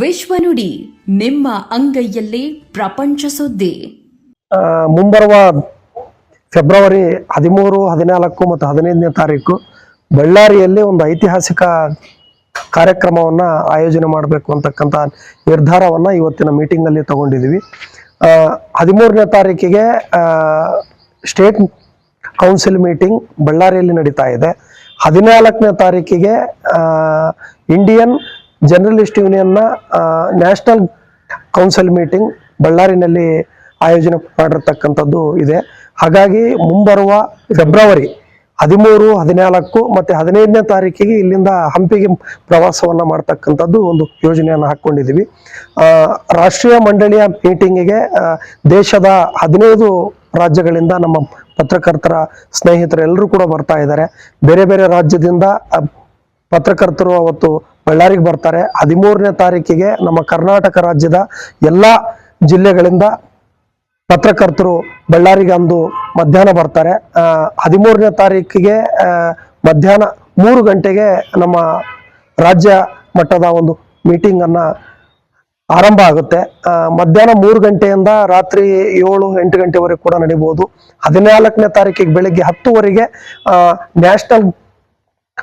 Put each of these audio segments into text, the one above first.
ವಿಶ್ವನುಡಿ ನಿಮ್ಮ ಅಂಗೈಯಲ್ಲೇ ಪ್ರಪಂಚ ಸುದ್ದಿ. ಮುಂಬರುವ ಫೆಬ್ರವರಿ 13, 14 ಮತ್ತು 15ನೇ ತಾರೀಕು ಬಳ್ಳಾರಿಯಲ್ಲಿ ಒಂದು ಐತಿಹಾಸಿಕ ಕಾರ್ಯಕ್ರಮವನ್ನ ಆಯೋಜನೆ ಮಾಡಬೇಕು ಅಂತಕ್ಕಂಥ ನಿರ್ಧಾರವನ್ನ ಇವತ್ತಿನ ಮೀಟಿಂಗ್ ಅಲ್ಲಿ ತಗೊಂಡಿದ್ದೀವಿ. 13ನೇ ತಾರೀಕಿಗೆ ಸ್ಟೇಟ್ ಕೌನ್ಸಿಲ್ ಮೀಟಿಂಗ್ ಬಳ್ಳಾರಿಯಲ್ಲಿ ನಡೀತಾ ಇದೆ. 14ನೇ ತಾರೀಕಿಗೆ ಇಂಡಿಯನ್ ಜರ್ನಲಿಸ್ಟ್ ಯೂನಿಯನ್ನ ನ್ಯಾಷನಲ್ ಕೌನ್ಸಿಲ್ ಮೀಟಿಂಗ್ ಬಳ್ಳಾರಿನಲ್ಲಿ ಆಯೋಜನೆ ಮಾಡಿರ್ತಕ್ಕಂಥದ್ದು ಇದೆ. ಹಾಗಾಗಿ ಮುಂಬರುವ ಫೆಬ್ರವರಿ 13, 14 ಮತ್ತು 15ನೇ ತಾರೀಕಿಗೆ ಇಲ್ಲಿಂದ ಹಂಪಿಗೆ ಪ್ರವಾಸವನ್ನ ಮಾಡ್ತಕ್ಕಂಥದ್ದು ಒಂದು ಯೋಜನೆಯನ್ನು ಹಾಕೊಂಡಿದ್ದೀವಿ. ರಾಷ್ಟ್ರೀಯ ಮಂಡಳಿಯ ಮೀಟಿಂಗಿಗೆ ದೇಶದ 15 ರಾಜ್ಯಗಳಿಂದ ನಮ್ಮ ಪತ್ರಕರ್ತರ ಸ್ನೇಹಿತರೆಲ್ಲರೂ ಕೂಡ ಬರ್ತಾ ಇದ್ದಾರೆ. ಬೇರೆ ಬೇರೆ ರಾಜ್ಯದಿಂದ ಪತ್ರಕರ್ತರು ಅವತ್ತು ಬಳ್ಳಾರಿಗೆ ಬರ್ತಾರೆ. 13ನೇ ತಾರೀಕಿಗೆ ನಮ್ಮ ಕರ್ನಾಟಕ ರಾಜ್ಯದ ಎಲ್ಲ ಜಿಲ್ಲೆಗಳಿಂದ ಪತ್ರಕರ್ತರು ಬಳ್ಳಾರಿಗೆ ಅಂದು ಮಧ್ಯಾಹ್ನ ಬರ್ತಾರೆ. 13ನೇ ತಾರೀಕಿಗೆ ಮಧ್ಯಾಹ್ನ 3 ಗಂಟೆಗೆ ನಮ್ಮ ರಾಜ್ಯ ಮಟ್ಟದ ಒಂದು ಮೀಟಿಂಗ್ ಅನ್ನ ಆರಂಭ ಆಗುತ್ತೆ. ಮಧ್ಯಾಹ್ನ 3 ಗಂಟೆಯಿಂದ ರಾತ್ರಿ 7-8 ಗಂಟೆವರೆಗೆ ಕೂಡ ನಡೀಬಹುದು. 14ನೇ ತಾರೀಕಿಗೆ ಬೆಳಿಗ್ಗೆ 10 ನ್ಯಾಷನಲ್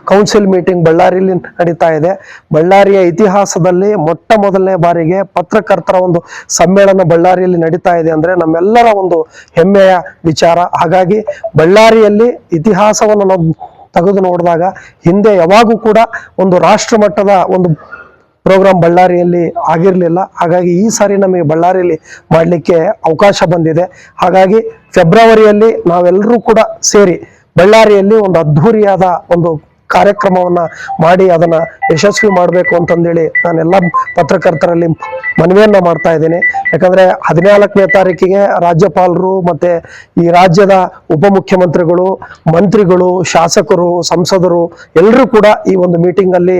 ಕೌನ್ಸಿಲ್ ಮೀಟಿಂಗ್ ಬಳ್ಳಾರಿಯಲ್ಲಿ ನಡೀತಾ ಇದೆ. ಬಳ್ಳಾರಿಯ ಇತಿಹಾಸದಲ್ಲಿ ಮೊಟ್ಟ ಮೊದಲನೇ ಬಾರಿಗೆ ಪತ್ರಕರ್ತರ ಒಂದು ಸಮ್ಮೇಳನ ಬಳ್ಳಾರಿಯಲ್ಲಿ ನಡೀತಾ ಇದೆ ಅಂದ್ರೆ ನಮ್ಮೆಲ್ಲರ ಒಂದು ಹೆಮ್ಮೆಯ ವಿಚಾರ. ಹಾಗಾಗಿ ಬಳ್ಳಾರಿಯಲ್ಲಿ ಇತಿಹಾಸವನ್ನು ನಾವು ತೆಗೆದು ನೋಡಿದಾಗ ಹಿಂದೆ ಯಾವಾಗೂ ಕೂಡ ಒಂದು ರಾಷ್ಟ್ರ ಮಟ್ಟದ ಒಂದು ಪ್ರೋಗ್ರಾಮ್ ಬಳ್ಳಾರಿಯಲ್ಲಿ ಆಗಿರಲಿಲ್ಲ. ಹಾಗಾಗಿ ಈ ಸಾರಿ ನಮಗೆ ಬಳ್ಳಾರಿಯಲ್ಲಿ ಮಾಡಲಿಕ್ಕೆ ಅವಕಾಶ ಬಂದಿದೆ. ಹಾಗಾಗಿ ಫೆಬ್ರವರಿಯಲ್ಲಿ ನಾವೆಲ್ಲರೂ ಕೂಡ ಸೇರಿ ಬಳ್ಳಾರಿಯಲ್ಲಿ ಒಂದು ಅದ್ಧೂರಿಯಾದ ಒಂದು ಕಾರ್ಯಕ್ರಮವನ್ನ ಮಾಡಿ ಅದನ್ನ ಯಶಸ್ವಿ ಮಾಡಬೇಕು ಅಂತಂದೇಳಿ ನಾನೆಲ್ಲ ಪತ್ರಕರ್ತರಲ್ಲಿ ಮನವಿಯನ್ನ ಮಾಡ್ತಾ ಇದ್ದೇನೆ. ಯಾಕಂದ್ರೆ 14ನೇ ತಾರೀಕಿಗೆ ರಾಜ್ಯಪಾಲರು ಮತ್ತೆ ಈ ರಾಜ್ಯದ ಉಪಮುಖ್ಯಮಂತ್ರಿಗಳು, ಮಂತ್ರಿಗಳು, ಶಾಸಕರು, ಸಂಸದರು ಎಲ್ಲರೂ ಕೂಡ ಈ ಒಂದು ಮೀಟಿಂಗ್ ಅಲ್ಲಿ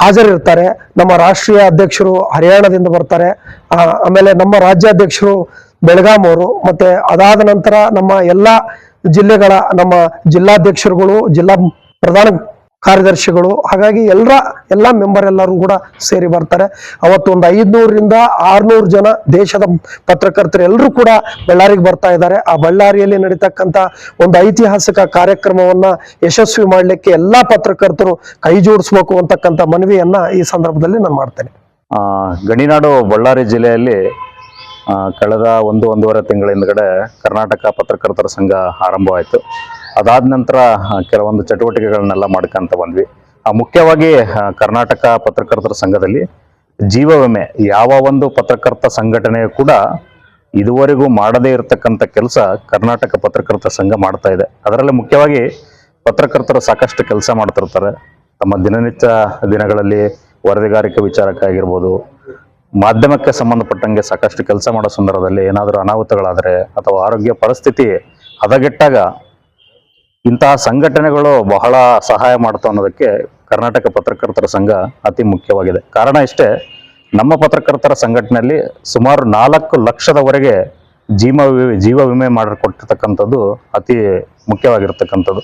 ಹಾಜರಿರ್ತಾರೆ. ನಮ್ಮ ರಾಷ್ಟ್ರೀಯ ಅಧ್ಯಕ್ಷರು ಹರಿಯಾಣದಿಂದ ಬರ್ತಾರೆ. ಆಮೇಲೆ ನಮ್ಮ ರಾಜ್ಯಾಧ್ಯಕ್ಷರು ಬೆಳಗಾಂ ಅವರು, ಮತ್ತೆ ಅದಾದ ನಂತರ ನಮ್ಮ ಎಲ್ಲಾ ಜಿಲ್ಲೆಗಳ ನಮ್ಮ ಜಿಲ್ಲಾಧ್ಯಕ್ಷರುಗಳು, ಜಿಲ್ಲಾ ಪ್ರಧಾನ ಕಾರ್ಯದರ್ಶಿಗಳು, ಹಾಗಾಗಿ ಎಲ್ಲ ಮೆಂಬರ್ ಎಲ್ಲರೂ ಕೂಡ ಸೇರಿ ಬರ್ತಾರೆ. ಅವತ್ತು ಒಂದು 500ರಿಂದ 600 ಜನ ದೇಶದ ಪತ್ರಕರ್ತರು ಎಲ್ಲರೂ ಕೂಡ ಬಳ್ಳಾರಿಗೆ ಬರ್ತಾ ಇದ್ದಾರೆ. ಆ ಬಳ್ಳಾರಿಯಲ್ಲಿ ನಡೀತಕ್ಕಂಥ ಒಂದು ಐತಿಹಾಸಿಕ ಕಾರ್ಯಕ್ರಮವನ್ನ ಯಶಸ್ವಿ ಮಾಡಲಿಕ್ಕೆ ಎಲ್ಲಾ ಪತ್ರಕರ್ತರು ಕೈ ಜೋಡಿಸ್ಬೇಕು ಅಂತಕ್ಕಂಥ ಮನವಿಯನ್ನ ಈ ಸಂದರ್ಭದಲ್ಲಿ ನಾನು ಮಾಡ್ತೇನೆ. ಗಣಿನಾಡು ಬಳ್ಳಾರಿ ಜಿಲ್ಲೆಯಲ್ಲಿ ಕಳೆದ 1-1.5 ತಿಂಗಳ ಹಿಂದ್ಗಡೆ ಕರ್ನಾಟಕ ಪತ್ರಕರ್ತರ ಸಂಘ ಆರಂಭವಾಯಿತು. ಅದಾದ ನಂತರ ಕೆಲವೊಂದು ಚಟುವಟಿಕೆಗಳನ್ನೆಲ್ಲ ಮಾಡ್ಕೊಂತ ಬಂದ್ವಿ. ಮುಖ್ಯವಾಗಿ ಕರ್ನಾಟಕ ಪತ್ರಕರ್ತರ ಸಂಘದಲ್ಲಿ ಜೀವ ವಿಮೆ ಯಾವ ಒಂದು ಪತ್ರಕರ್ತ ಸಂಘಟನೆ ಕೂಡ ಇದುವರೆಗೂ ಮಾಡದೇ ಇರತಕ್ಕಂಥ ಕೆಲಸ ಕರ್ನಾಟಕ ಪತ್ರಕರ್ತರ ಸಂಘ ಮಾಡ್ತಾ ಇದೆ. ಅದರಲ್ಲಿ ಮುಖ್ಯವಾಗಿ ಪತ್ರಕರ್ತರು ಸಾಕಷ್ಟು ಕೆಲಸ ಮಾಡ್ತಿರ್ತಾರೆ. ತಮ್ಮ ದಿನನಿತ್ಯ ದಿನಗಳಲ್ಲಿ ವರದಿಗಾರಿಕೆ ವಿಚಾರಕ್ಕಾಗಿರ್ಬೋದು, ಮಾಧ್ಯಮಕ್ಕೆ ಸಂಬಂಧಪಟ್ಟಂಗೆ ಸಾಕಷ್ಟು ಕೆಲಸ ಮಾಡೋ ಸಂದರ್ಭದಲ್ಲಿ ಏನಾದರೂ ಅನಾಹುತಗಳಾದರೆ ಅಥವಾ ಆರೋಗ್ಯ ಪರಿಸ್ಥಿತಿ ಹದಗೆಟ್ಟಾಗ ಇಂತಹ ಸಂಘಟನೆಗಳು ಬಹಳ ಸಹಾಯ ಮಾಡ್ತಾ ಅನ್ನೋದಕ್ಕೆ ಕರ್ನಾಟಕ ಪತ್ರಕರ್ತರ ಸಂಘ ಅತಿ ಮುಖ್ಯವಾಗಿದೆ. ಕಾರಣ ಇಷ್ಟೇ, ನಮ್ಮ ಪತ್ರಕರ್ತರ ಸಂಘಟನೆಯಲ್ಲಿ ಸುಮಾರು 4 ಲಕ್ಷದವರೆಗೆ ಜೀವ ವಿಮೆ ಮಾಡಿಕೊಟ್ಟಿರ್ತಕ್ಕಂಥದ್ದು ಅತಿ ಮುಖ್ಯವಾಗಿರ್ತಕ್ಕಂಥದ್ದು.